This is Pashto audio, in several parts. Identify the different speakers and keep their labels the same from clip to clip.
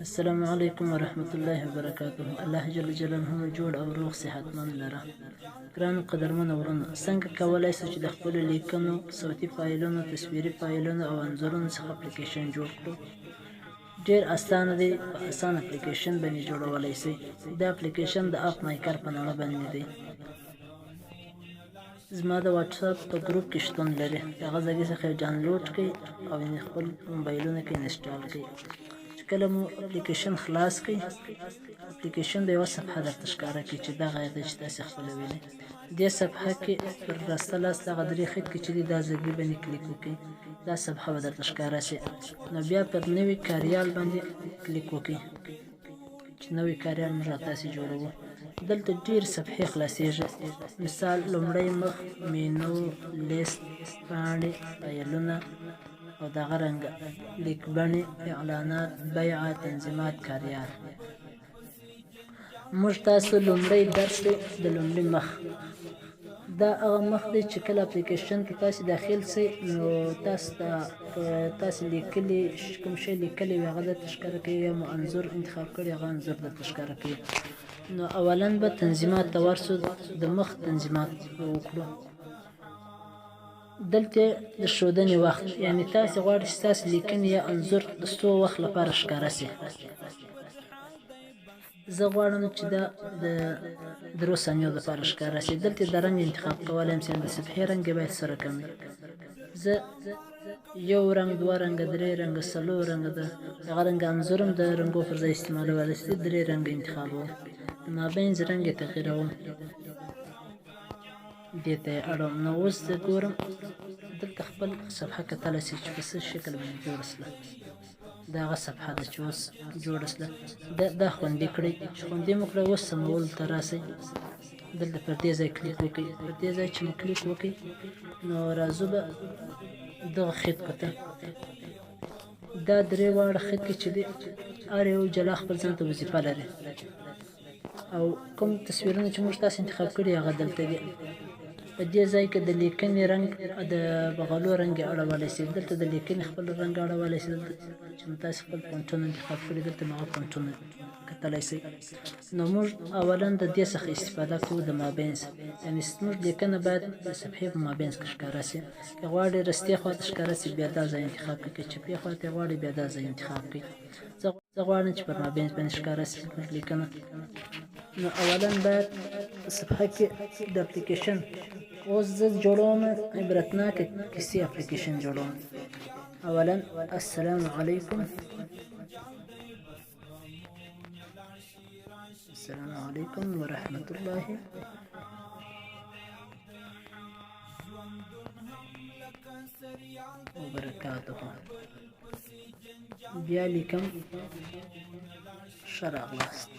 Speaker 1: السلام علیکم ورحمت الله وبرکاته. الله جل جلاله مو جوړ او روغ صحتمند لره. ګرانو قدرمنو ورونو، څنګه کولی شو چې د خپلو لیکنو، صوتي فایلونو، تصویري فایلونو او انځورونو څخه اپلیکیشن جوړ کړو؟ ډیر اسانه دی، په اسان اپلیکیشن باندې جوړولی شئ. دا اپلیکیشن د اپ مایکر په نامه باندې دی. زما د واتساپ په ګروپ کې شتون لري. هغه ځای څخه ډاونلوډ کړئ او خپل موبایلونو کې انسټال کړئ. کله مو اپلیکیشن خلاص کړئ، اپلیکیشن به یوه صفحه درته ښکاره کړي چې دغه ده چې تاسې خپلولی. دې صفحه کې پر راسته لاس دغه درې خط کې چې دي دا زګي باندې کلیک وکړئ. دا صفحه به درته ښکاره شي. نو بیا پر نوي کاریال باندې کلیک وکړئ چې نوی کاریال موږ راتاسې جوړوو. دلته ډېر صفحې خلاصېږي. مثال لومړی مخ، مینو، لیست، پاڼې، فایلونه او دغه رنګه لیکبڼې، اعلانات، بیعه، تنظیمات، کاریال. موږ تاسو لومړی درس دی د لومړي مخ. دا هغه مخ دی چې کله اپلیکیشن کې تاسې داخل شئ نو تاسو ته تاسې لیکلي کوم شی لیکلی وي هغه درته ښکاره کوي، یا مو انځور انتخاب کړی هغه انځور درته ښکاره کوي. نو اولا به تنظیمات ته ورشو، د مخ تنظیمات به وکړو. دلته د ښودنې وخت، یعنې تاسې غواړئ چې ستاسې لیکنې یا انځور د څو وخت لپاره ښکاره شي. زه غواړم چې دا د 3 ثانیو لپاره ښکاره شي. دلته د رنګ انتخاب کولی یم چې د صفحې رنګ یې باید سره کم وي. زه 1 رنګ، 2 رنګه، 3 رنګه، 4 رنګه، د هغه رنګه انځور هم د رنګو پر ځای استعمالولی شي. 3 رنګه انتخابوم. د مابینځ رنګ یې تغییروم، دې ته یې اړوم. نو اوس زه ګورم دلته خپل صفحه کتلی شئ چې په څه شکل باندې جوړه شوه. دا هغه صفحه ده چې اوس جوړه شوه. دا خوندي کړئ. چې خوندي مو کړئ، اوس سمولو ته راسئ. دلته پر دې ځای کلیک وکړئ. پر دې ځای چې مو کلیک وکړئ نو راځو به دغه خط ته. دا 3 واړه خط کې چې دی هر یو جلا خپل ځان ته وظیفه لري، او کوم تصویرونه چې موږ تاسو انتخاب کړي هغه دلته دي. په دې ځای کې د لیکنې رنګ، د بغلو رنګ یې اړولی شي. دلته د لیکنې خپل رنګ اړولی شي. دلته چې مو تاسې خپل فونټونه انتخاب کړي دلته مو هغه فونټونه کتلی شئ. نو موږ اولا د دې څخه استفاده کوو د مابینځ، یعنې زموږ لیکنه باید د صفحې په مابینځ کې ښکاره شي. که غواړئ رستې خواته ښکاره شي بیا دا ځای انتخاب کړئ، که چپې خواته غواړئ بیا دا ځای انتخاب کړئ. زه غواړم چې پر مابینځ باندې ښکاره شي زموږ لیکنه. نو اولا باید صفحه کې د اپلیکیشن، اوس زه جوړوم عبرتناکه کیسې اپلیکیشن جوړوم. اولا السلام علیکم، السلام علیکم ورحمت الله وبرکاته. بیا لیکم ښه راغلاست.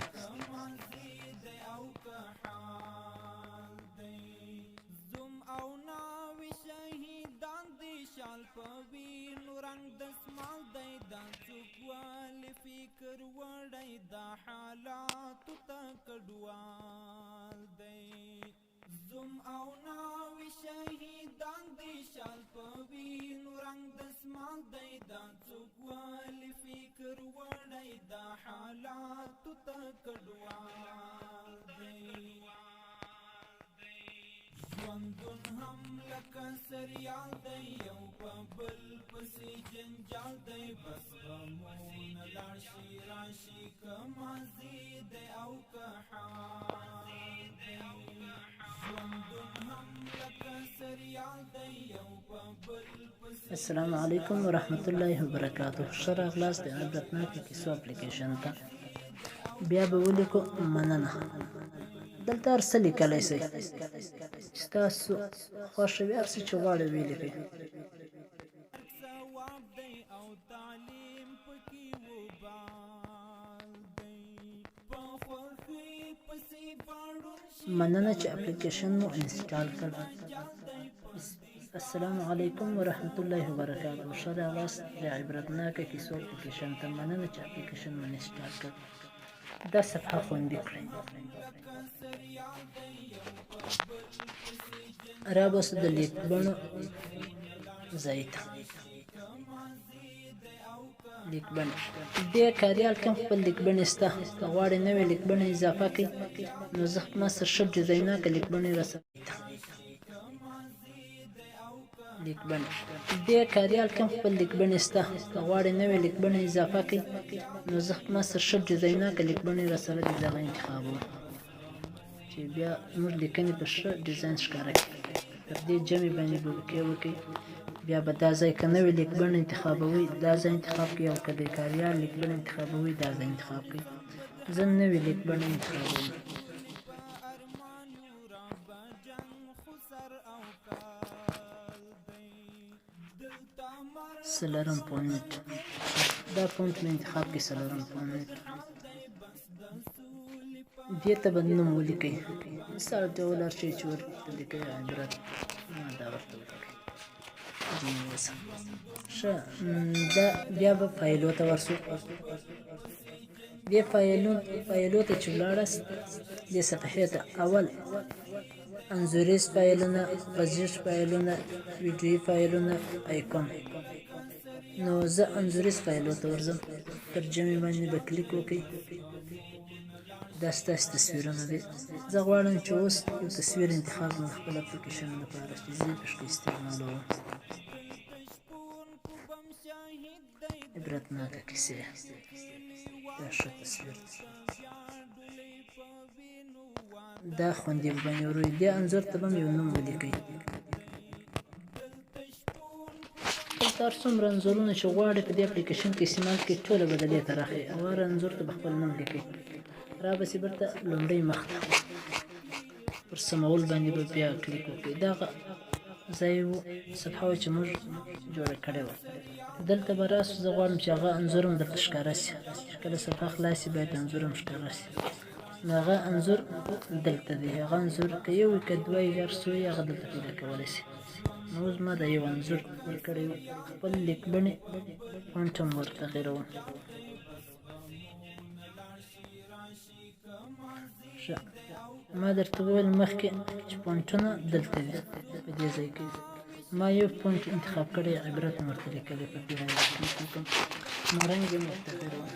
Speaker 2: فکر وړی دا حالات ته کډوال دی. زم او ناوی شهیدان دی شال په وینو رنګ دسمال دی. دا څوک والی فکر وړی دا حالات ته کډوال دی. ژوندون هم لکه سریال دی، یو په بل پسې جنجال دی. بس غمونه لاړ شي راشي، که ماضي دی او که حال دی. ژوندون هم لکه سریال دی، یو په بل پسې.
Speaker 1: السلام علیکم ورحمت الله وبرکاته. ښه راغلاست د عبرتناکې کیسو اپلیکیشن ته. بیا به ولیکو مننه. دلته هر څه لیکلی شئ چې ستاسو خوښه وي، هر څه چې غواړئ ولیکئ. مننه چې اپلیکیشن مو انسټال کړ. السلام علیکم ورحمت الله وبرکاته. ښه راغلاست د عبرتناکه کیسو اپلیکیشن ته. مننه چې اپلیکیشن مو انسټال کړ. دا صفحه خوندي کړئ. رابس د لیکبڼو ځای ته. لیکبڼ دې کاریال کې خپل لیکبڼې شته که غواړې نوې لیکبڼې اضافه کړي نو زه ما سره ښه ډیزاینه لیکبڼې راسره لیکبڼ دې کاریال کې خپل لیکبڼې شته که غواړې نوې لیکبڼې اضافه کړي نو زه ما سره ښه ډیزاینه لیکبڼې راسره دې دغه انتخابوم چې بیا موږ لیکنې په ښه ډیزاین ښکاره کړي تر دې جمع باندې به وکړي بیا به دا ځای که نوې لیکبڼ انتخابوي دا ځای انتخاب کړي او که د کاریال لیکبڼ انتخابوي دا ځای انتخاب کړي زه نوې لیکبڼ انتخابوم څلورم فونټ دا فونټ مې انتخاب کړي څلورم فونټ دې ته به نوم ولیکئ مثال ډول هر شی چې ورته لیکئ عبرت دا ورته ولیکئ ښه دا بیا به فایلو ته ورسو دې فایلو ته چې ولاړاست دې صفحې ته اول انځوریز فایلونه غږیز فایلونه ویډیویي فایلونه ایکون نو زه انځوریز فایلو ته ورځم پر جمع باندې به کلیک وکړئ دا ستاسو تصویرونه دي زه غواړم چې اوس یو تصویر انتخاب کړم خپل اپلیکیشن لپاره چې زه یې پکې استعمالوم عبرتناکه کیسې دا ښه تصویر دی دا خوندي باندې وروي دې انځور ته به یو نوم ولیکئ دلته هر څومره انځورونه چې غواړئ په دې اپلیکیشن کې استعمال کړئ ټوله به د دې ته راښئ او هر انځور ته به خپل نوم لیکئ رابسې برته لومړی مخ ته پر سمول باندې به بیا کلیک وکړئ دغه ځای و صفحه وه چې موږ جوړه کړې وه دلته به راسو زه غواړم چې هغه انځور هم درته ښکاره شي چې کله صفحه خلاص شي باید انځور هم ښکاره شي نو هغه انځور دلته دی هغه انځور که یو وي که دوه وي هر څو وي هغه دلته پیدا کولی شي نو اوس ما دا یو انځور ورکړی و خپل لیکبڼې فونټ هم ورتغیروم ما درته وویل مخکې چې فونټونه دلته دي په دې ځای کې ما یو فونټ انتخاب کړی عبرت مې ورته لیکلی په دې باندې کلیک وکړم نو رنګ یې متغیروم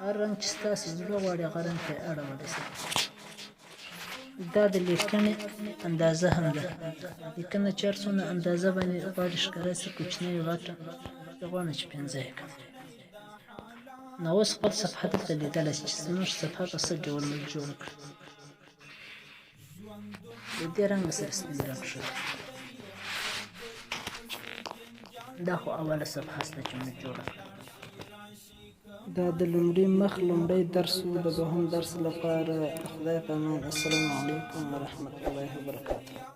Speaker 1: هر رنګ چې ستاسو زړه غواړي هغه رنګ ته یې اړولی شئ دا د لیکنې اندازه هم ده لیکنه چې هر څومره اندازه باندې غواړي ښکاره شي کوچنۍ غټه زه غواړم چې 5 یې کړم نو اوس خپل صفحه دلته لیدلی شي چې زموږ صفحه په څه ډول موږ جوړه کړه د دې رنګ سره سپین رنګ ښه دا خو اوله صفحه شته چې موږ جوړه کړه دا د لومړي مخ لومړی درس و د دوهم درس لپاره خدای په امان السلام علیکم ورحمة الله وبرکاته